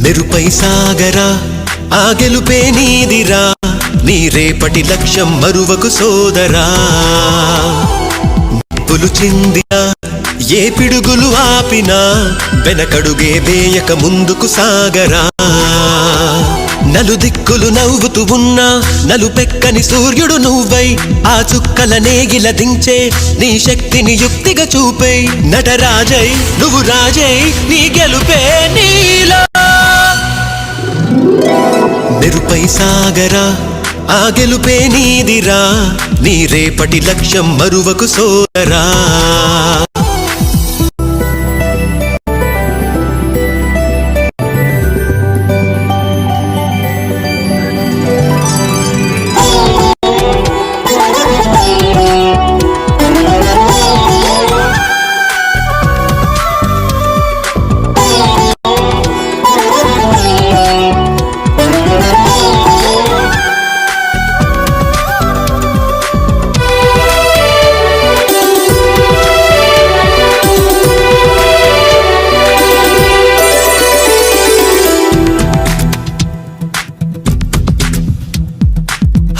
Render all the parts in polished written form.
మెరుపై సాగరా ఆ గెలుపే నీదిరా నీ రేపటి లక్ష్యం మరువకు సోదరా నిప్పులు చిందినా ఏ పిడుగులు ఆపినా వెనకడుగే వేయక ముందుకు సాగరా నలుదిక్కులు నవ్వుతూ ఉన్నా నలుపెక్కని సూర్యుడు నువ్వై ఆ చుక్కల నేగిల దించే నీ శక్తిని యుక్తిగా చూపై నటరాజై నువ్వు రాజై నీ గెలుపే నీలో మెరుపై సాగరా ఆ గెలుపే నీదిరా నీ రేపటి లక్ష్యం మరువకు సోదరా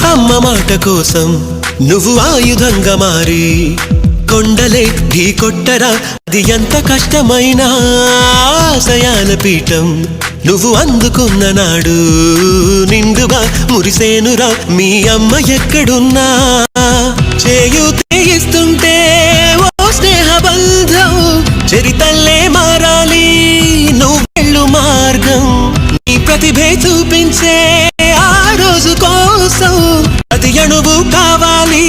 అమ్మ మాట కోసం నువ్వు ఆయుధంగా మారి కొండలే ఢీ కొట్టరా అది ఎంత కష్టమైనా ఆశయాల పీఠం నువ్వు అందుకున్న నాడు నిండుగా మురిసేనురా మీ అమ్మ ఎక్కడున్నా చేయూతే ఇస్తుంటే ఓ స్నేహ బంధం చరితల్లే మారాలి నువ్వు వెళ్ళు మార్గం నీ ప్రతిభే చూపించే ఆ రోజు కోసం అది అణువు కావాలి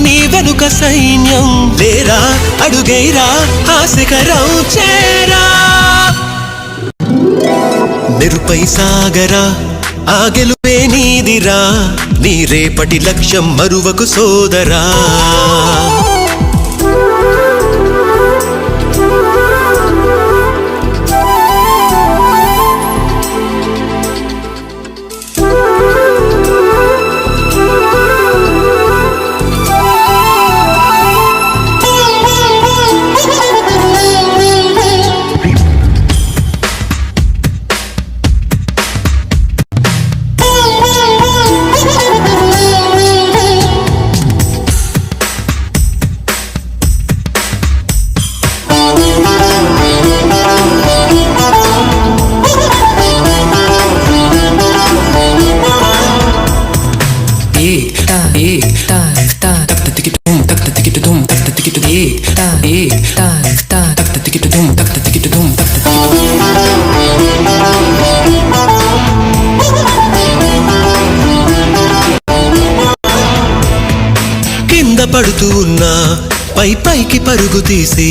నీ వెనుక సైన్యం లేరా అడుగైరా ఆ శిఖరం చేరా మెరుపై సాగరా ఆ గెలుపే నీదిరా నీ రేపటి లక్ష్యం మరువకు సోదరా కింద పడుతూ ఉన్నా పైకి పరుగు తీసి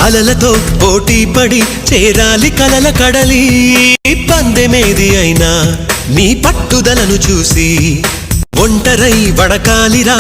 అలలతో పోటీ పడి చేరాలి కలల కడలి పందెమేది అయినా నీ పట్టుదలను చూసి ఒంటరై వడకాలిరా